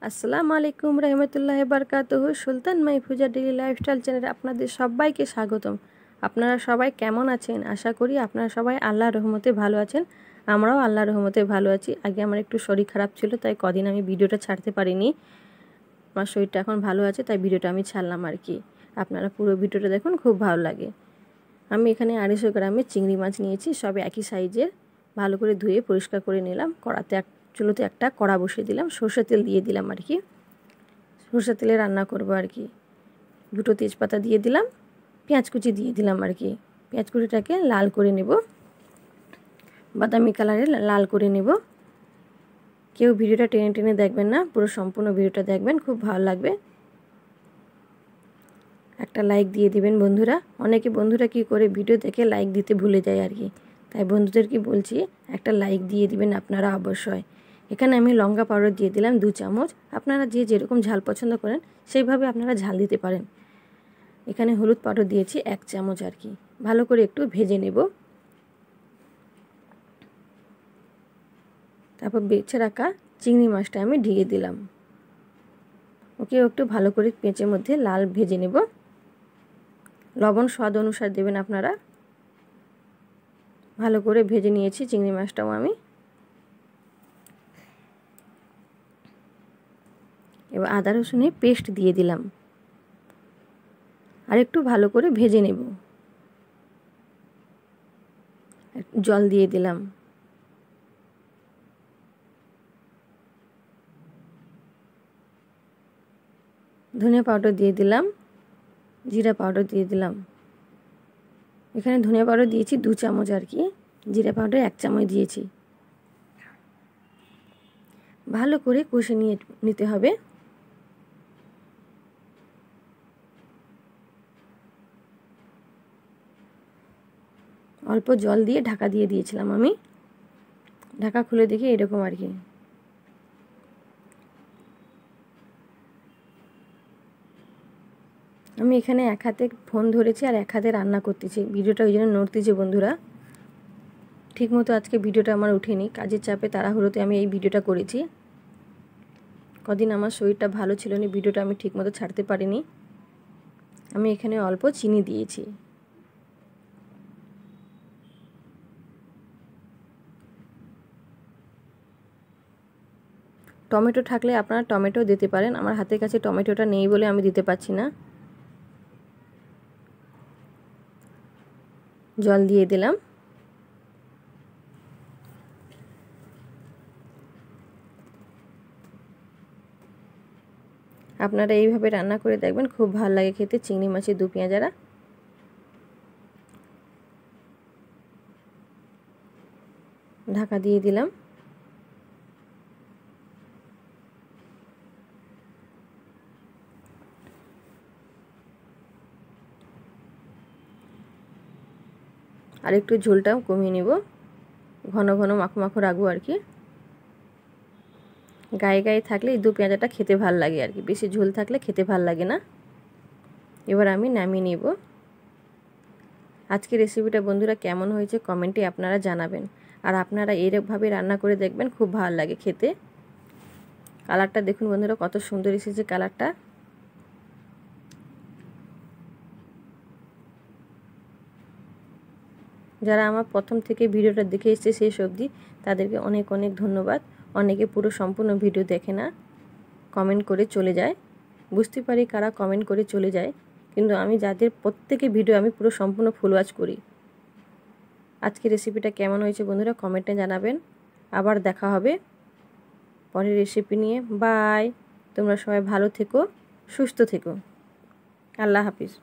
আসসালামু আলাইকুম রহমতুল্লাহি বারকাতুহু। সুলতান মাহফুজা ডেইলি লাইফস্টাইল চ্যানেলে আপনাদের সবাইকে স্বাগতম। আপনারা সবাই কেমন আছেন? আশা করি আপনারা সবাই আল্লাহর রহমতে ভালো আছেন। আমরাও আল্লাহর রহমতে ভালো আছি। আগে আমার একটু শরীর খারাপ ছিল, তাই কদিন আমি ভিডিওটা ছাড়তে পারিনি। আমার শরীরটা এখন ভালো আছে, তাই ভিডিওটা আমি ছাড়লাম আর কি। আপনারা পুরো ভিডিওটা দেখুন, খুব ভালো লাগে। আমি এখানে 250 গ্রামের চিংড়ি মাছ নিয়েছি, সব একই সাইজের। ভালো করে ধুয়ে পরিষ্কার করে নিলাম। চুলোতে একটা কড়া বসিয়ে দিলাম, সরষের তেল দিয়ে দিলাম আর কি। সরষের তেলে রান্না করব আর কি। দুটো তেজপাতা দিয়ে দিলাম, পেঁয়াজ কুচি দিয়ে দিলাম আর কি। পেঁয়াজ কুচিটাকে লাল করে নেব, বাদামি কালারে লাল করে নেব। কেউ ভিডিওটা টেনে টেনে দেখবেন না, পুরো সম্পূর্ণ ভিডিওটা দেখবেন, খুব ভালো লাগবে। একটা লাইক দিয়ে দিবেন বন্ধুরা। অনেকে বন্ধুরা কি করে ভিডিও দেখে লাইক দিতে ভুলে যায় আর কি, তাই বন্ধুদেরকে বলছি একটা লাইক দিয়ে দিবেন আপনারা অবশ্যই। এখানে আমি লঙ্কা পাউডার দিয়ে দিলাম 2 চামচ। আপনারা যে যেরকম ঝাল পছন্দ করেন সেইভাবে আপনারা ঝাল দিতে পারেন। এখানে হলুদ পাউডার দিয়েছি 1 চামচ আর কি। ভালো করে একটু ভেজে নেব। তারপর বেছে রাখা চিংড়ি মাছটা আমি দিয়ে দিলাম। ওকে একটু ভালো করে পেঁচের মধ্যে লাল ভেজে নেব। লবণ স্বাদ অনুসারে দেবেন আপনারা। ভালো করে ভেজে নিয়েছি চিংড়ি মাছটাও আমি। এবার আদা রসুনের পেস্ট দিয়ে দিলাম, আর একটু ভালো করে ভেজে নেব। জল দিয়ে দিলাম। ধনিয়া পাউডার দিয়ে দিলাম, জিরা পাউডার দিয়ে দিলাম। এখানে ধনিয়া পাউডার দিয়েছি 2 চামচ আর কি, জিরা পাউডার 1 চামচ দিয়েছি। ভালো করে কষে নিতে হবে। অল্প জল দিয়ে ঢাকা দিয়ে দিয়েছিলাম আমি। ঢাকা খুলে দেখি এরকম আর কি। আমি এখানে এক হাতে ফোন ধরেছি আর এক হাতে রান্না করতেছি, ভিডিওটা ওই জন্য নড়তেছে বন্ধুরা। ঠিকমতো আজকে ভিডিওটা আমার উঠেনি, কাজের চাপে তাড়াহুড়োতে আমি এই ভিডিওটা করেছি। কদিন আমার শরীরটা ভালো ছিল না, ভিডিওটা আমি ঠিকমতো ছাড়তে পারিনি। আমি এখানে অল্প চিনি দিয়েছি। টমেটো থাকলে আপনারা টমেটো দিতে পারেন, আমার হাতের কাছে টমেটোটা নেই বলে আমি দিতে পারছি না। জল দিয়ে দিলাম। আপনারা এইভাবে রান্না করে দেখবেন, খুব ভালো লাগে খেতে চিংড়ি মাছের দু পেঁয়াজারা। ঢাকা দিয়ে দিলাম। আর একটু ঝোলটাও কমিয়ে নেব, ঘন ঘন মাখো মাখো রাখবো আর কি। গায়ে গায়ে থাকলে এই দু পেঁয়াজাটা খেতে ভাল লাগে আর কি, বেশি ঝোল থাকলে খেতে ভাল লাগে না। এবার আমি নামিয়ে নেব। আজকে রেসিপিটা বন্ধুরা কেমন হয়েছে কমেন্টে আপনারা জানাবেন, আর আপনারা এইভাবে রান্না করে দেখবেন, খুব ভালো লাগে খেতে। কালারটা দেখুন বন্ধুরা কত সুন্দর এসেছে কালারটা। যারা আমার প্রথম থেকে ভিডিওটা দেখে এসেছে শেষ অবধি, তাদেরকে অনেক অনেক ধন্যবাদ। অনেকে পুরো সম্পূর্ণ ভিডিও দেখে না, কমেন্ট করে চলে যায়। বুঝতে পারি কারা কমেন্ট করে চলে যায়, কিন্তু আমি যাদের প্রত্যেকে ভিডিও আমি পুরো সম্পূর্ণ ফুল ওয়াচ করি। আজকে রেসিপিটা কেমন হয়েছে বন্ধুরা কমেন্টে জানাবেন। আবার দেখা হবে পরের রেসিপি নিয়ে। বাই। তোমরা সবাই ভালো থেকো, সুস্থ থেকো। আল্লাহ হাফিজ।